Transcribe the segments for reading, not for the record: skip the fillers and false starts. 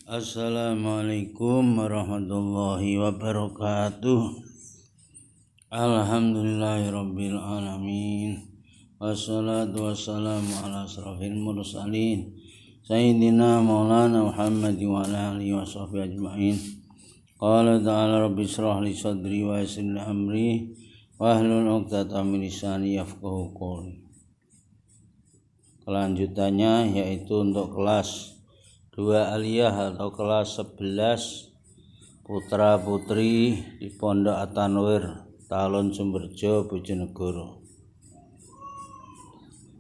Assalamualaikum warahmatullahi wabarakatuh. Alhamdulillahirabbil alamin. Wassalatu wassalamu ala asrofil mursalin Sayyidina Maulana Muhammad wa ala alihi wa sahbihi ajma'in. Qala ta'ala rabbi shrah li sadri wa yassir li amri wa hlul 'uqdatam min lisani yafqahu qawli. Kelanjutannya yaitu untuk kelas 2 aliyah atau kelas 11 putra putri di Pondok At-Tanwir Talun Sumberjo Bojonegoro.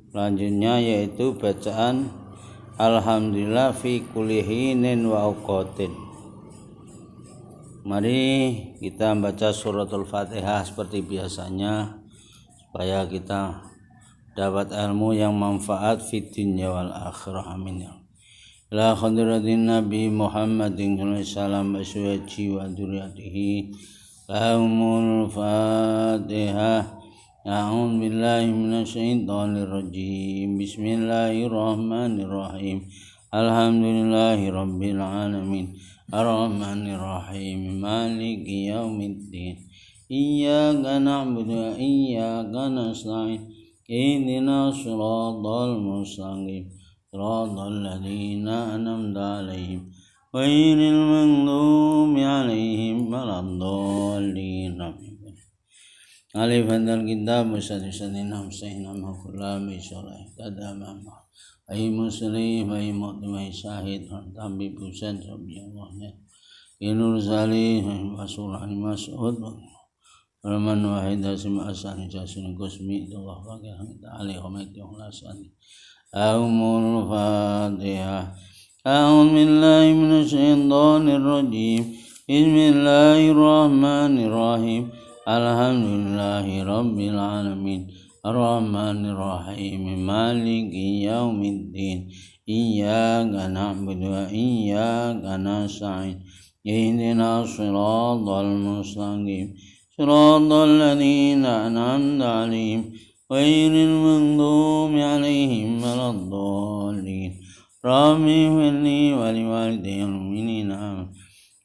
Selanjutnya yaitu bacaan alhamdulillah fi kulli hinin wa auqatin. Mari kita baca suratul Fatihah seperti biasanya supaya kita dapat ilmu yang manfaat fid dunya wal akhirah. Amin ya. La khadratin Nabi Muhammadin sallallahu alaihi wasallam aswaji wa dzurriyyatihi lahumul Fatihah. A'udzu billahi minasyaitonir rajim. Bismillahirrahmanirrahim. Alhamdulillahi rabbil alamin. Arrahmanir rahim. Maliki yaumiddin. Iyyaka na'budu wa iyyaka nasta'in. Ihdinas shiratal mustaqim. Shiratal ladzina an'amta 'alaihim ghairil maghdubi 'alaihim waladdallin. Alif hadal kitab musaddisan hamsaina maqlam bisyarah tadamama ay muslim ay mu'min syahid tambi busan subhanallah inul zalih rasulullah mas'ud Rahman wahid asim asani jasun kusmi Allah wa ta'ala rahmat ikhlasan. Aumul Fatihah. A'udzu billahi minasyaitonir rajim. Bismillahirrahmanirrahim. Alhamdulillahi rabbil alamin. Arrahmanir rahim. Maliki yaumiddin. Iyyaka na'budu wa iyyaka nasta'in. Ihdinas shiratal mustaqim. Shiratal ladzina an'amta 'alaihim ghairil maghdubi 'alaihim waladdallin. Rabbi ighfirli wa liwalidayya wal mu'minina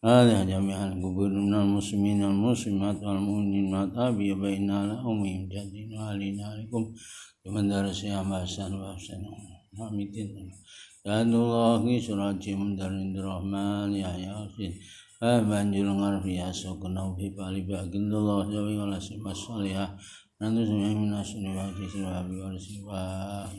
hadha jami'al qubur minal muslimin wal muslimat wal mu'minat abi baina lahum jadin wa alina alaikum man darasiya masan wa hasan hamidin yadullahi surajim darin rahman ya yasin banjul ngarfi asukna fi bali bagillah jawi wala simas salihah nanti semua minasuni wajib siwabi warsiwa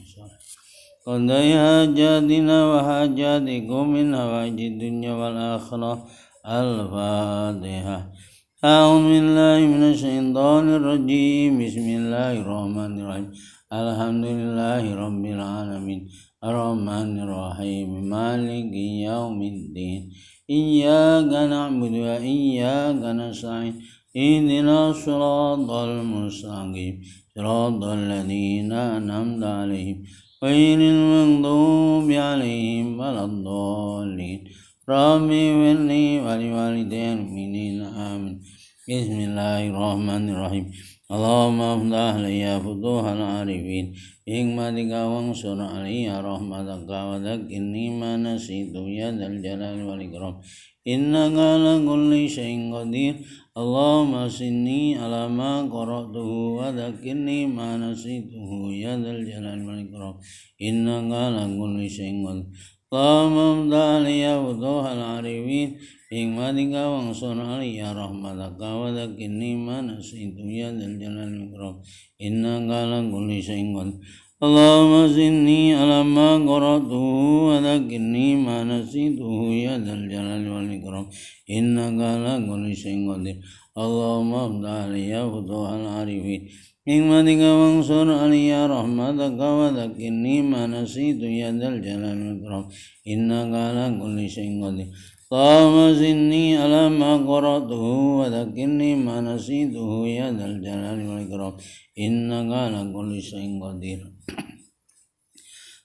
qadai hajatina wa hajatikum min hawajid dunya wal akhirah. Al-Fatihah. A'udzu billahi minasyaitonir rajim. Bismillahirrahmanirrahim. Alhamdulillahi rabbil alamin. Arrahmanir rahim. Maliki yaumiddin. Iyyaka na'budu wa iyyaka nasta'in. Ihdinas shiratal mustaqim. Shiratal ladzina an'amta 'alaihim ghairil maghdubi 'alaihim waladdallin. Rabbi ighfirli wa liwalidayya wal mu'minina amin. Bismillahirrahmanirrahim. Allahumma aftah liya futuhal arifin hikmatika wansur aliyya rahmataka wa dhakkirni ma nasitu ya dzal jalali wal ikram innaka ala kulli syai'in qadir. Allahumma sinni ala ma qara'tuhu wa dhakkirni ma nasituhu ya dzal jalali wal ikram innaka ala kulli syai'in qadir. Allahumma aftah liya futuhal arifin hikmatika wansur aliyya rahmataka wa dhakkirni ma nasitu ya dzal jalali wal ikram innaka ala kulli syai'in qadir. Allahumma sinni ala ma qara'tuhu wa dhakkirni ma nasituhu ya dzal jalali wal ikram innaka ala kulli syai'in qadir. Allahumma aftah liya futuhal arifin hikmatika wansur aliyya rahmataka wa dhakkirni ma nasitu ya dzal jalali wal ikram innaka ala kulli syai'in qadir. Allahumma sinni ala ma qara'tuhu wa dhakkirni ma nasituhu ya dzal jalali wal ikram innaka ala kulli syai'in qadir.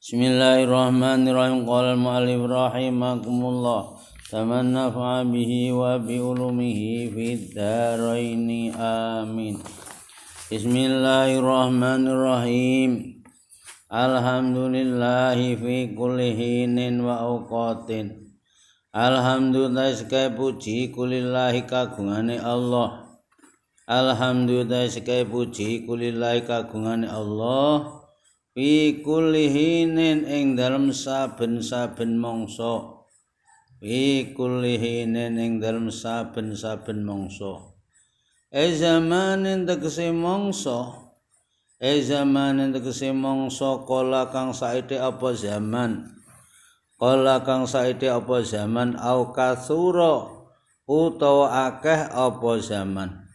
Bismillahirrahmanirrahim. Qala al-mu'allif rahimakumullah taman nafa'a bihi wa bi ulumihi fid dharaini amin. Bismillahirrahmanirrahim. Alhamdulillahi fi kulli hinin wa awqatin. Alhamdulillah sekali puji kulillahi kagungane Allah. Alhamdulillah sekali puji kulillahi kagungane Allah. Fi kulli hinin ing dalem saben-saben mangsa. Fi kulli hinin ing dalem saben-saben mangsa. Zamanin tegese mangsa. Zamanin tegese mangsa kala kang saite apa zaman. Kala kang saite apa zaman au kasura utawa akeh apa zaman.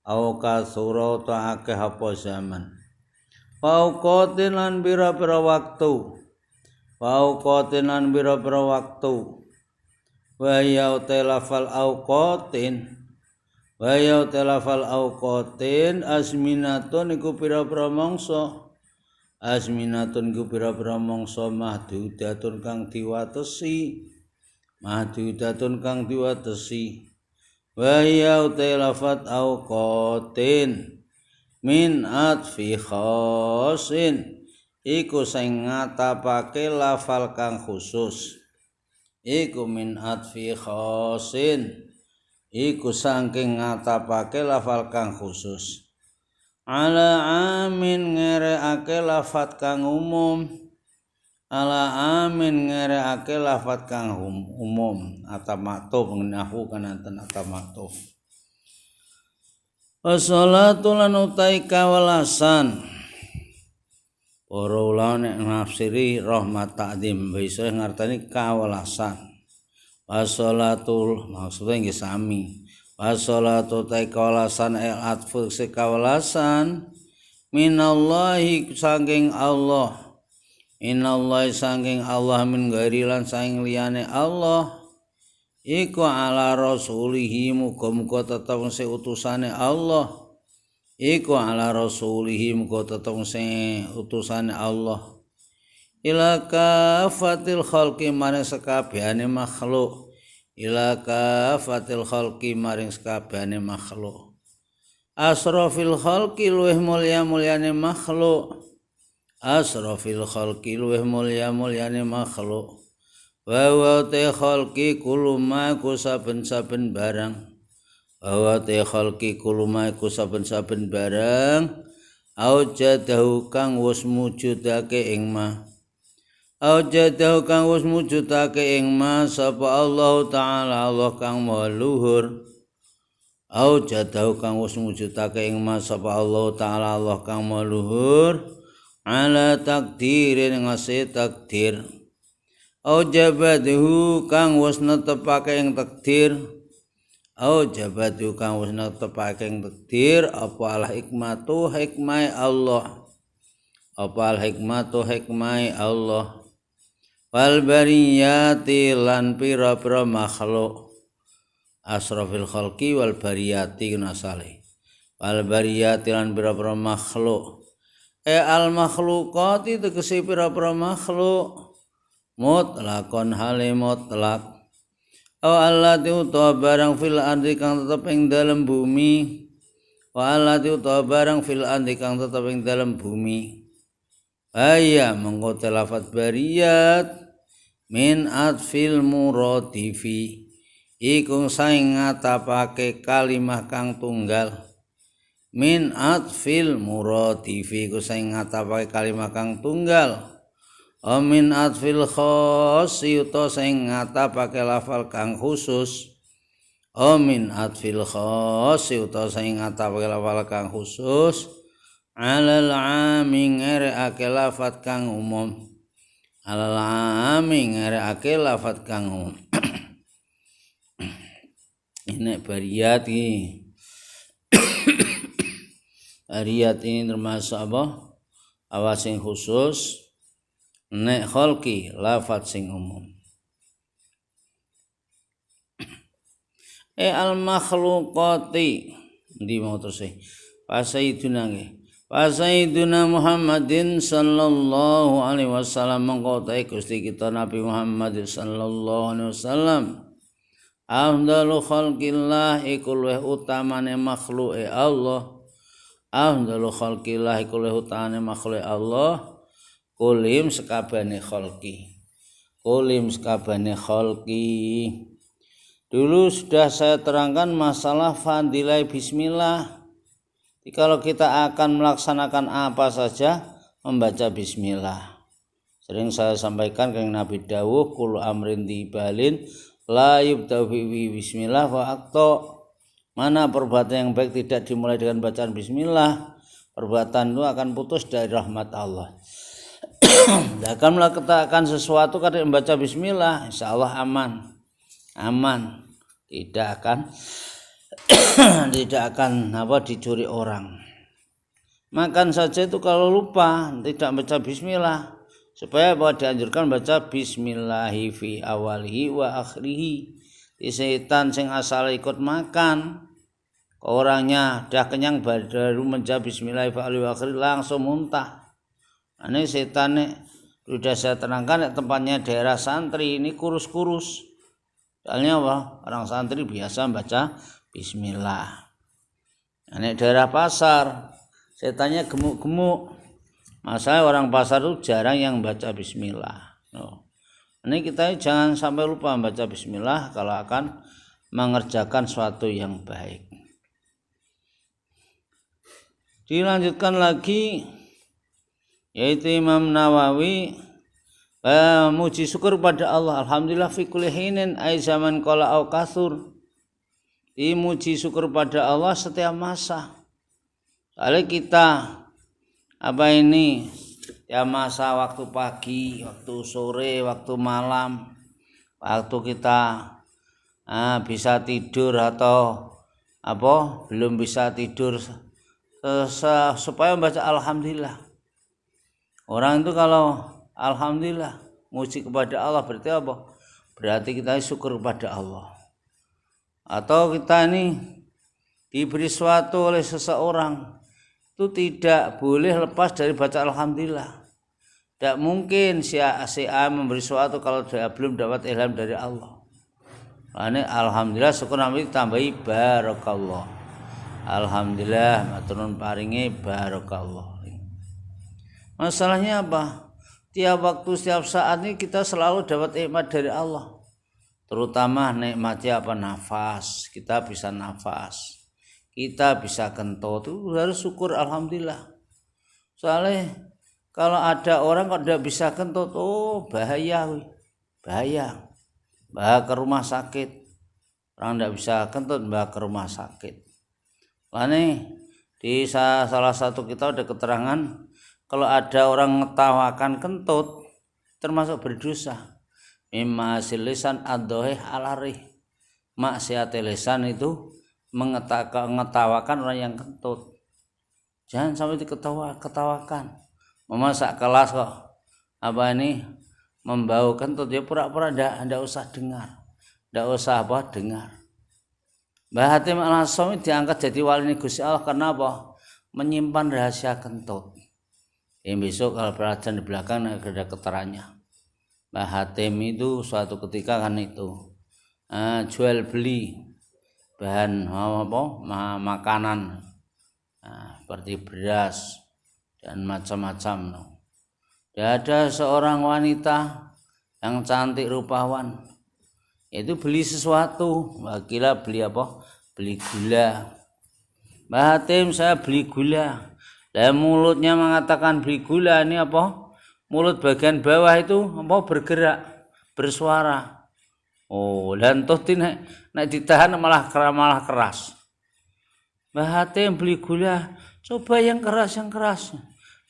Au kasura utawa akeh apa zaman. Pauqatin lan pira-pira waktu. Pauqatin lan pira-pira waktu. Wa ya talafal auqatin. Wa ya talafal auqatin asminatun iku pira-pira mangsa. Asminatun iku pira-pira mangsa mahdudatun kang diwatesi. Mahdudatun kang diwatesi. Wa ya talafat auqatin min atfi khosin iku sing ngatapake lafal kang khusus. Iku min atfi khosin iku saking ngatapake lafal kang khusus. Ala amin ngereake lafat kang umum. Ala amin ngereake lafat kang umum. Atamatuf ngenahu kananten atamatuf. Wassalatu lan utai kawelasan. Para ulama nek nafsiri rahmat ta'zim bisa ngartani kawelasan. Wassalatul maksudnya nggih sami. Wassalatu utai kawelasan atfu se kawelasan minallahi saking Allah. Minallahi saking Allah min ghairi lan saking liyane Allah. Iku ala rasulihi muga-muga tetep sing utusane Allah. Iku ala rasulihi muga tetep sing utusane Allah. Ila kafatil khalqi maring sakabehane makhluk. Ila kafatil khalqi maring sakabehane makhluk. Asrafil khalqi luweh mulya-mulyane makhluk. Asrafil khalqi luweh mulya-mulyane makhluk. Wa te khalqi kuluma ku saben-saben barang. Wa te khalqi kuluma ku saben-saben barang. Aujadahu kang wis mujudake ing ma. Aujadahu kang wis mujudake ing ma sapa Allah taala Allah kang maha luhur. Aujadahu kang wis mujudake ing ma sapa Allah taala Allah kang maha luhur. Ala takdirin ngase takdir. Aujabatuhu kang wis netepake ing takdir. Aujabatuhu kang wis netepake ing takdir apa al hikmatu hikmah Allah. Apa al hikmatu hikmah Allah. Wal bariyati lan pira-pira makhluk. Asrafil khalqi wal bariyati nasale. Wal bariyati lan pira-pira makhluk. Al makhluqati tegese pira-pira makhluk. Mutlaqon hale mutlaq. Wa allati utawa barang fil ardi kang tetep ing dalem bumi. Wa allati utawa barang fil ardi kang tetep ing dalem bumi. Aya mengko lafat bariyat min atfil muradifi. Iku saing ngatapake kalimah kang tunggal. Min atfil muradifi iku saing ngatapake kalimah kang tunggal. Amin atfil khossi uta sing ngatapake lafal kang khusus. Amin atfil khossi uta sing ngatapake lafal kang khusus. Alal ami ngereake lafat kang umum. Alal ami ngereake lafat kang umum. Ini bariyat ini. Bariyat ini termasuk apa? Awas sing khusus. Nek khalqi lafat sing umum. Al makhluqati di mau terus Pasaiduna nggih. Pasaiduna Muhammadin sallallahu alaihi wasallam mengkotai Gusti kita Nabi Muhammad sallallahu alaihi wasallam. Afdalu khalqillah iku luwih utamane makhluke Allah. Afdalu khalqillah iku luwih utamane makhluke Allah. Kulim sekabehane khalqi. kulim sakabehane kholqi. Dulu sudah saya terangkan masalah fadilah bismillah. Jadi kalau kita akan melaksanakan apa saja membaca bismillah. Sering saya sampaikan ke Nabi dawuh kullu amrin dibalin la yubda'u bi bismillah wa aqta. Mana perbuatan yang baik tidak dimulai dengan bacaan bismillah, perbuatan itu akan putus dari rahmat Allah. Akan melakukan sesuatu kalau membaca bismillah, insya Allah aman, tidak akan dicuri orang. Makan saja itu kalau lupa tidak baca bismillah, supaya dianjurkan baca bismillahi fi awalihi wa akhirihi. Di setan sing asal ikut makan, orangnya dah kenyang baru menjawab bismillahi fi awalihi wa akhirihi langsung muntah. Ini setan sudah saya terangkan tempatnya daerah santri ini kurus-kurus. Soalnya orang santri biasa baca bismillah. Ini daerah pasar, setannya gemuk-gemuk. Masalah orang pasar itu jarang yang baca bismillah. Ini kita jangan sampai lupa baca bismillah kalau akan mengerjakan suatu yang baik. Dilanjutkan lagi, yaitu Imam Nawawi muji syukur pada Allah. Alhamdulillah fi kulli hinin ay zaman qala au kasur. Dimuji syukur pada Allah setiap masa. Soalnya kita ya masa waktu pagi, waktu sore, waktu malam, waktu kita bisa tidur atau belum bisa tidur, supaya membaca alhamdulillah. Orang itu kalau alhamdulillah muji kepada Allah berarti apa? Berarti kita syukur kepada Allah. Atau kita ini diberi sesuatu oleh seseorang, itu tidak boleh lepas dari baca alhamdulillah. Tidak mungkin si A memberi sesuatu kalau dia belum dapat ilham dari Allah. Ini alhamdulillah syukur nabi tambahi barakallah. Alhamdulillah maturun paringi barakallah. Masalahnya apa? Tiap waktu, setiap saat ini kita selalu dapat nikmat dari Allah. Terutama nikmatnya nafas. Kita bisa nafas, kita bisa kentut, itu harus syukur alhamdulillah. Soalnya kalau ada orang kalau tidak bisa kentut, bahaya ke rumah sakit. Orang tidak bisa kentut bawa ke rumah sakit. Lainnya di salah satu kita ada keterangan, kalau ada orang ngetawakan kentut termasuk berdosa. Mimma silisan adhoeh alari. Maksiat lisan itu mengetawakan orang yang kentut. Jangan sampai diketawakan. Memasak kelas kok membau kentut, ya pura-pura ndak usah dengar. Ndak usah dengar. Mbah Hatim Al-Asyami diangkat jadi wali Gusti Allah karena menyimpan rahasia kentut. Yang besok kalau belajar di belakang ada keterangannya. Mbah Hatim itu suatu ketika jual beli bahan makanan seperti beras dan macam-macam. Dan ada seorang wanita yang cantik rupawan, itu beli sesuatu, kira beli beli gula. Mbah Hatim, saya beli gula. Dan mulutnya mengatakan beli gula, ini mulut bagian bawah itu bergerak, bersuara. Dan toh nek ditahan malah keras. Mbah Hatim beli gula, coba yang keras.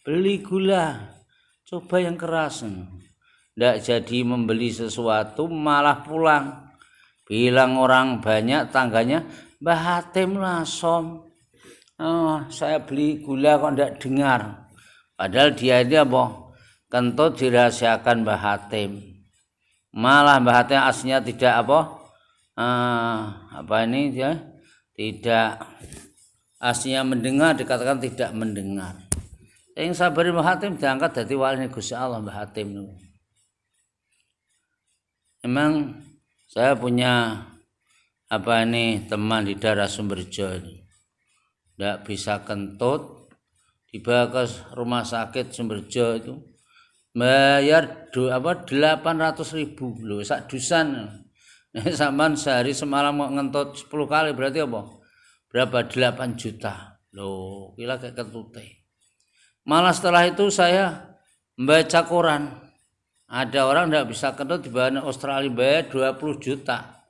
Beli gula, coba yang keras. Ndak jadi membeli sesuatu, malah pulang. Bilang orang banyak tangganya, Mbah Hatim langsung. Saya beli gula kok ndak dengar. Padahal dia ini kentut dirahasiakan Mbah Hatim. Malah Mbah Hatim aslinya tidak tidak aslinya mendengar, dikatakan tidak mendengar. Yang sabar Mbah Hatim diangkat dari wali Gusti Allah Mbah Hatim. Memang saya punya teman di daerah Sumberjo ini. Tidak bisa kentut, dibawa ke rumah sakit Sumberjo itu bayar 800.000 lho sak dusan. Sampean sehari semalam kok ngentut 10 kali berarti apa? Berapa? 8 juta. Loh, kira kayak ketute. Malah setelah itu saya membaca Quran. Ada orang tidak bisa kentut di bawah Australia bayar 20 juta.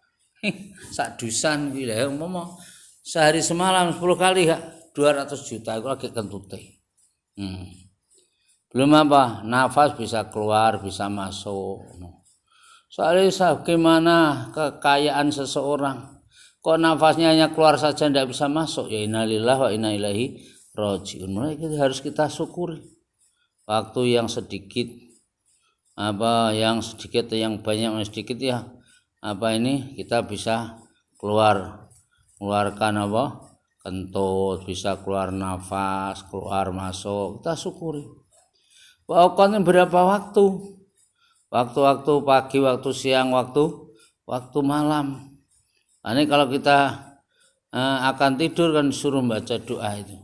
Sak dusan gila ya sehari semalam 10 kali ya 200 juta itu lagi kentute. Belum apa? Nafas bisa keluar, bisa masuk. Soalnya gimana kekayaan seseorang kok nafasnya hanya keluar saja tidak bisa masuk, ya innalillahi wa inna ilaihi rajiun. Mulai harus kita syukuri waktu yang sedikit yang sedikit yang banyak yang sedikit ya ini kita bisa keluarkan kentut, bisa keluar nafas, keluar masuk, kita syukuri. Waktu berapa waktu? Waktu pagi, waktu siang, waktu malam. Ini kalau kita akan tidur kan suruh baca doa itu.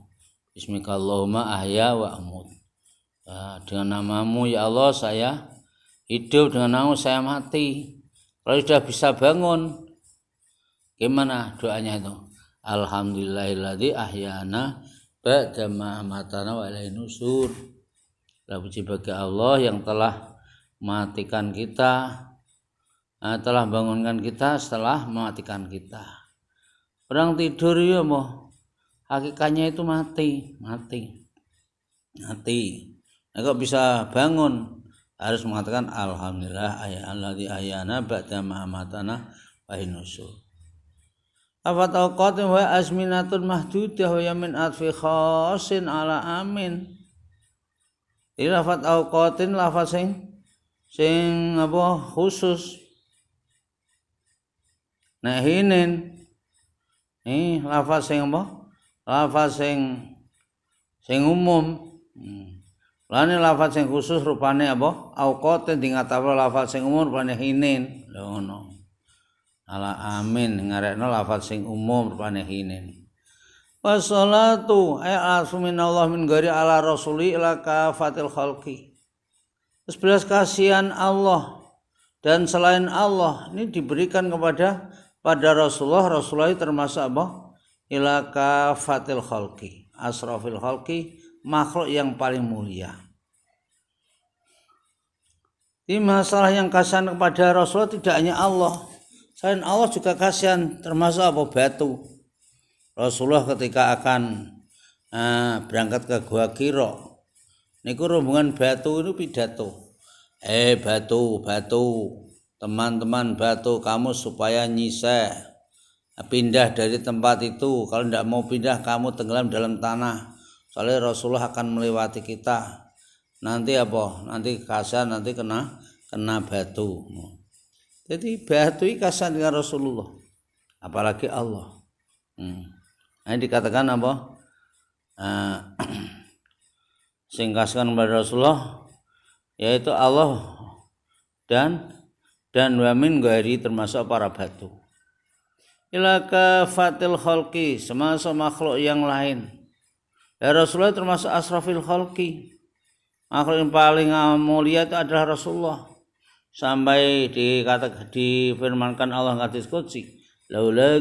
Bismillahirrahmanirrahim ahya wa amut. Dengan namamu ya Allah saya hidup, dengan namamu saya mati. Kalau sudah bisa bangun, gimana doanya itu? Alhamdulillahilladzi ahyana ba'da ma amatana wa ilaihi nusur. Puji bagi Allah yang telah mematikan kita, telah bangunkan kita setelah mematikan kita. Orang tidur ya hakikatnya itu mati. Kok bisa bangun harus mengatakan alhamdulillah alladzi ahyana ba'da ma amatana wa nusur. Afat awqatin wa azminatun mahdudah wa yamin atfi khasin ala amin. Ini lafaz awqatin lafaz sing khusus. Nah hinin lafaz sing lafaz sing umum. Lane lafaz sing khusus rupane awqatin dingatake lafaz sing umum rupane hinin. Lha ngono. Ala amin ngarekno lafaz sing umum rupane hinin. Wassalatu minallah min ghairi ala rasuli ila kafatil khalqi. Terus belas kasihan Allah dan selain Allah ini diberikan pada Rasulullah termasuk ila kafatil khalqi, asrafil khalqi, makhluk yang paling mulia. Ini masalah yang kasihan kepada Rasulullah tidak hanya Allah, selain Allah juga kasihan, termasuk batu. Rasulullah ketika akan berangkat ke Gua Kiro, niku rombongan batu itu pidato. Batu, teman-teman batu, kamu supaya nyiseh pindah dari tempat itu. Kalau tidak mau pindah, kamu tenggelam dalam tanah. Soalnya Rasulullah akan melewati kita. Nanti Nanti kasihan, nanti kena batu. Jadi batu ini kasihan dengan Rasulullah, apalagi Allah. Ini dikatakan sing kasihan kepada Rasulullah yaitu Allah dan wamin ghairi termasuk para batu. Ila kafatil khalqi, semasa makhluk yang lain. Ya Rasulullah termasuk asrafil khalqi. Makhluk yang paling mulia itu adalah Rasulullah. Sampai difirmankan Allah hadis qudsi, laula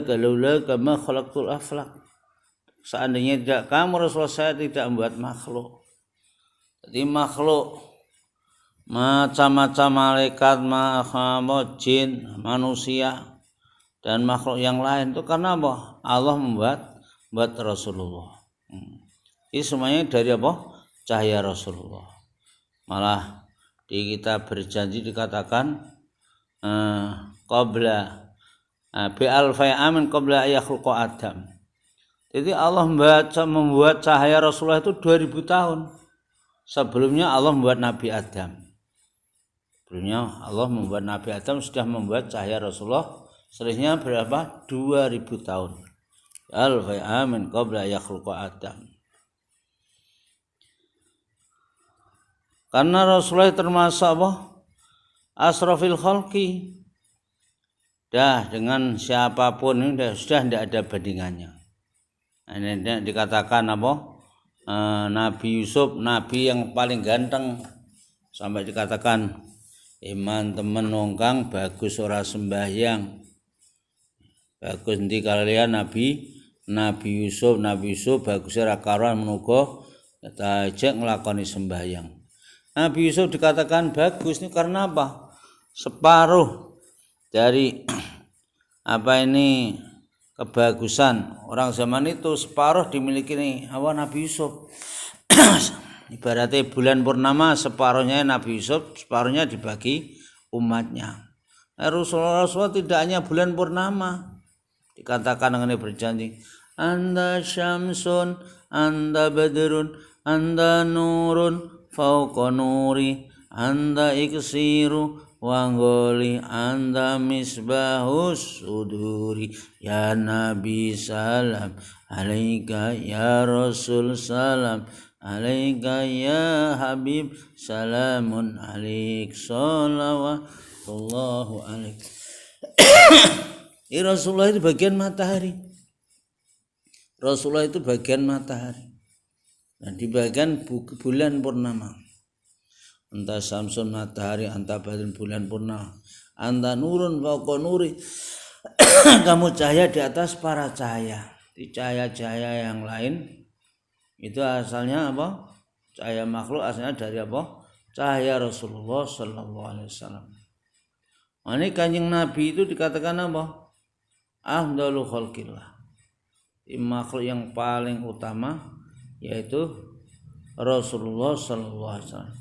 kama khalaqtul aflaq. Seandainya tidak kamu Rasulullah, saya tidak membuat makhluk. Jadi makhluk macam-macam malaikat, jin, manusia dan makhluk yang lain itu karena Allah membuat Rasulullah. Ini semuanya dari cahaya Rasulullah. Malah di kitab berjanji dikatakan qabla bi alfi amin qabla yakhluqa Adam. Jadi Allah membuat cahaya Rasulullah itu 2000 tahun. Sebelumnya Allah membuat Nabi Adam. Sebelumnya Allah membuat Nabi Adam sudah membuat cahaya Rasulullah. Selisihnya berapa? 2000 tahun. Alfi amin qabla yakhluqa Adam. Karena Rasulullah termasuk asrafil khalqi. Dengan siapapun ini sudah tidak ada bandingannya. Ini dikatakan Nabi Yusuf, nabi yang paling ganteng sampai dikatakan iman temen nongkang bagus ora sembahyang. Bagus nanti kalian Nabi Yusuf bagus ora karuan menuga tajek nglakoni sembahyang. Nabi Yusuf dikatakan bagus ini karena apa? Separuh dari kebagusan orang zaman itu separuh dimiliki nih Nabi Yusuf. Ibaratnya bulan purnama separuhnya Nabi Yusuf, separuhnya dibagi umatnya. Rasulullah tidak hanya bulan purnama, dikatakan dengan berjanji, Anda syamsun, Anda badrun, Anda nurun, fauqa nuri, Anda iksiru, Wanggoli Anda misbahus suduri. Ya Nabi salam alaika, ya Rasul salam alaika, ya Habib salamun alaik, salawatullahu alaik. Rasulullah itu bagian matahari. Rasulullah itu bagian matahari. Dan di bagian bulan purnama. Anta samsun matahari, anta badrun bulan purnama, anta nurun fauqa nuri. Kamu cahaya di atas para cahaya. Di cahaya-cahaya yang lain itu asalnya apa? Cahaya makhluk asalnya dari apa? Cahaya Rasulullah sallallahu alaihi wasallam. Ini Kanjeng Nabi itu dikatakan apa? Afdhalu khalqillah. Makhluk yang paling utama yaitu Rasulullah sallallahu alaihi wasallam.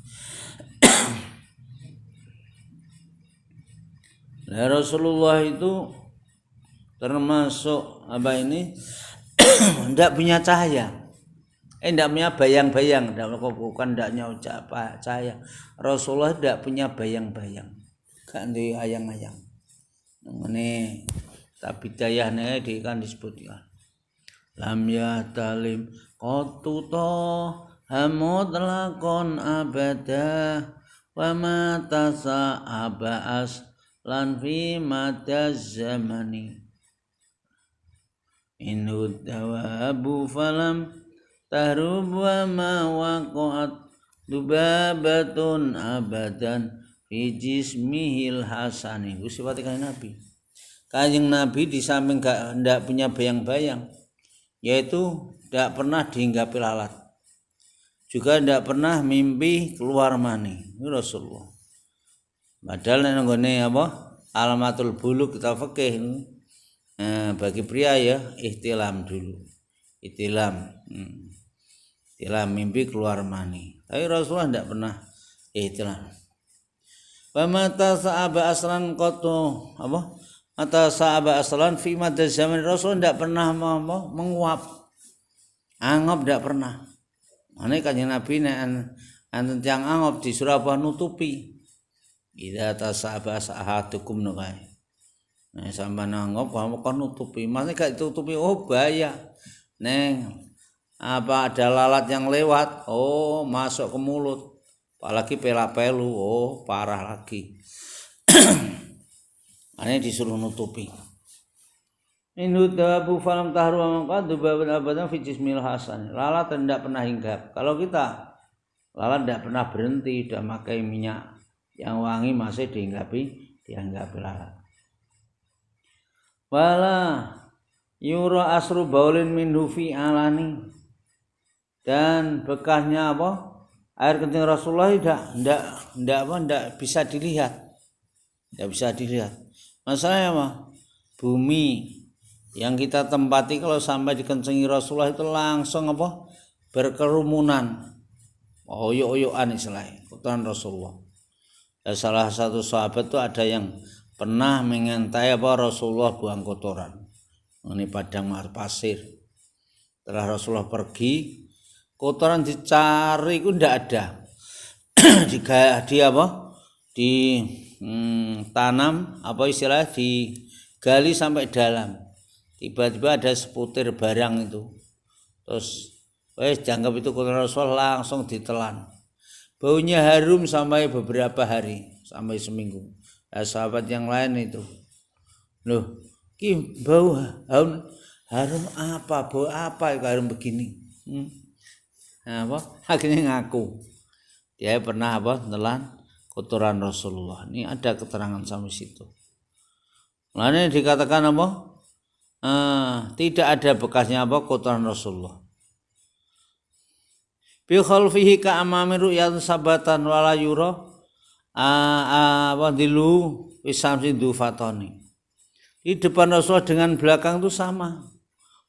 Nah, Rasulullah itu termasuk tidak punya cahaya, tidak punya bayang-bayang, bukan tidaknya cahaya. Rasulullah tidak punya bayang-bayang, gak di ayang-ayang. Ini tabidayahnya kan disebutkan. Lam ya talim qatuto hamud lakon abada wa mata sa'abas lan fi mataz zamani inud dawabu falam tahrub wa ma waqa'at dubabatun abadan fi jismihil hasani. Sifat Nabi. Kanjeng Nabi di samping tidak punya bayang-bayang, yaitu tidak pernah dihinggapi lalat, juga tidak pernah mimpi keluar mani. Ini Rasulullah. Padahal nenggone alamatul buluk kita fikih bagi pria ya ihtilam dulu. Ihtilam mimpi keluar mani. Tapi Rasulullah tidak pernah ihtilam. Wa mata sa'aba aslan qatu mata sa'aba aslan fi madaz zaman. Rasulullah tidak pernah menguap. Angop tidak pernah. Ini Kanjeng Nabi nek yang angop di Surabaya nutupi. Idza tasaba sahadukum nukai. Nah sampai nanggap kamu kan nutupi. Masih gak ditutupi, bahaya. Neng apa ada lalat yang lewat, masuk ke mulut. Apalagi pela-pelu, parah lagi. Ini disuruh nutupi. Inhu tabu falam tahru maqad dubaban abadan fi jismil hasan. Lalat tidak pernah hinggap. Kalau kita lalat tidak pernah berhenti, sudah pakai minyak yang wangi masih dianggapi lalat. Wala yura asru baulin min hufi alani. Dan bekasnya air kencing Rasulullah tidak bisa dilihat. Tidak bisa dilihat. Masalahnya bumi yang kita tempati kalau sampai dikencengi Rasulullah itu langsung berkerumunan. Oyok-oyokan istilahnya kotoran Rasulullah. Salah satu sahabat itu ada yang pernah mengintai Rasulullah buang kotoran. Ini padang pasir. Setelah Rasulullah pergi, kotoran dicari itu tidak ada. Ditanam digali sampai dalam. Tiba-tiba ada seputir barang itu. Terus dianggap itu kotoran Rasulullah, langsung ditelan. Baunya harum sampai beberapa hari, sampai seminggu. Sahabat yang lain itu, loh, bau harum apa? Bau apa harum begini? Akhirnya ngaku. dia pernah nelan kotoran Rasulullah. Ini ada keterangan sampai situ. Lalu dikatakan tidak ada bekasnya kotoran Rasulullah. Bi khalfihi ka amami ru'yat sabatan wala yura dilu wisamsi dufatoni. Di depan Rasulullah dengan belakang itu sama.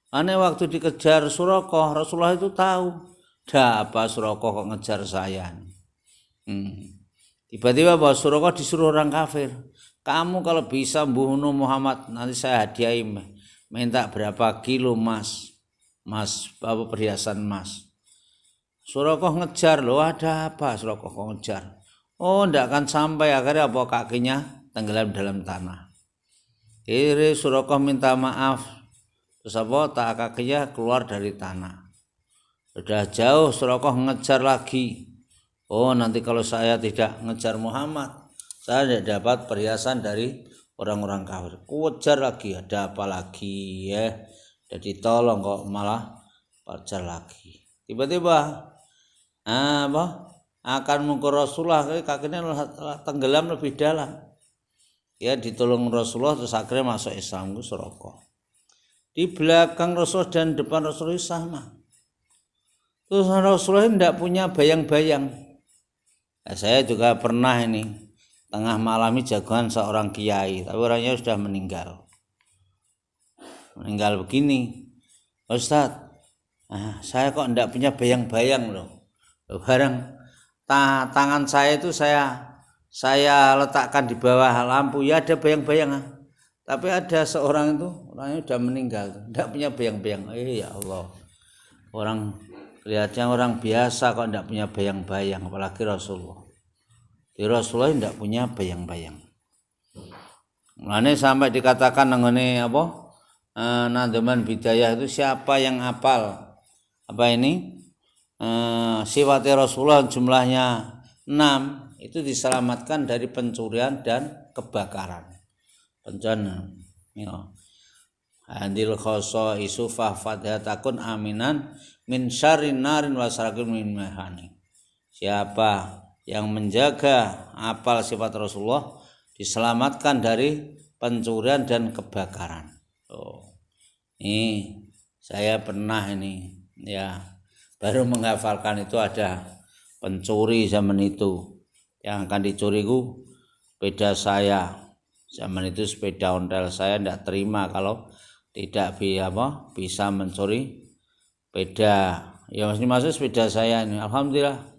Aneh waktu dikejar Suraqah, Rasulullah itu tahu. Apa Suraqah kok ngejar saya? Tiba-tiba bahwa Suraqah disuruh orang kafir. Kamu kalau bisa bunuh Muhammad, nanti saya hadiahi. Minta berapa kilo emas, perhiasan emas. Suraqah ngejar, loh ada apa Suraqah kok ngejar? Oh, ndak akan sampai, akhirnya kakinya tenggelam dalam tanah. Akhirnya Suraqah minta maaf. Terus tak kakinya keluar dari tanah. Sudah jauh Suraqah ngejar lagi. Oh, nanti kalau saya tidak ngejar Muhammad, saya tidak dapat perhiasan dari orang-orang kafir. Kejar lagi, ada apa lagi ya? Jadi tolong kok malah kejar lagi. Tiba-tiba akan mengukur Rasulullah, kakinya tenggelam lebih dalam. Ya ditolong Rasulullah terus akhirnya masuk Islam ke Suraqah. Di belakang Rasulullah dan depan Rasulullah sama. Terus Rasulullah tidak punya bayang-bayang. Saya juga pernah ini tengah malam jagoan seorang kiai, tapi orangnya sudah meninggal. Meninggal begini, Ustadz, saya kok tidak punya bayang-bayang loh. Barang tangan saya itu saya letakkan di bawah lampu, ya ada bayang-bayang. Tapi ada seorang itu orangnya sudah meninggal, tidak punya bayang-bayang. Ya Allah, orang kelihatannya orang biasa kok tidak punya bayang-bayang, apalagi Rasulullah. Di Rasulullah tidak punya bayang-bayang. Mulane sampai dikatakan nangone Nanduman Bidayah itu siapa yang hafal sifat Rasulullah jumlahnya 6 itu diselamatkan dari pencurian dan kebakaran. Bencana. Andil khoso isu fahfadhatakun aminan min syarrin narin wa sarakin min mahani. Siapa yang menjaga apal sifat Rasulullah diselamatkan dari pencurian dan kebakaran. Ini saya pernah baru menghafalkan itu ada pencuri zaman itu yang akan dicuriku sepeda saya. Zaman itu sepeda ontel saya tidak terima kalau tidak bisa mencuri sepeda. Ya masih sepeda saya ini. Alhamdulillah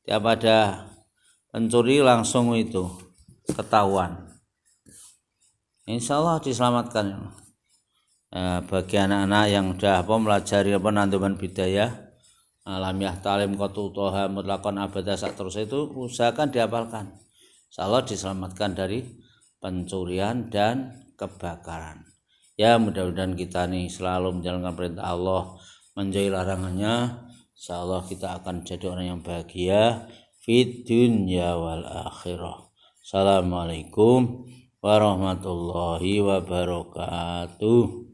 tiap ada pencuri langsung itu ketahuan. Insya Allah diselamatkan. Bagi anak-anak yang sudah melajari Nanduman Bidayah, Alamiah Talim Qatutoha Mutlaqan Abadah terus itu usahakan dihafalkan. Insya Allah diselamatkan dari pencurian dan kebakaran. Ya mudah-mudahan kita nih selalu menjalankan perintah Allah, menjauhi larangannya. Insya Allah kita akan jadi orang yang bahagia fid dunya wal akhirah. Assalamualaikum warahmatullahi wabarakatuh.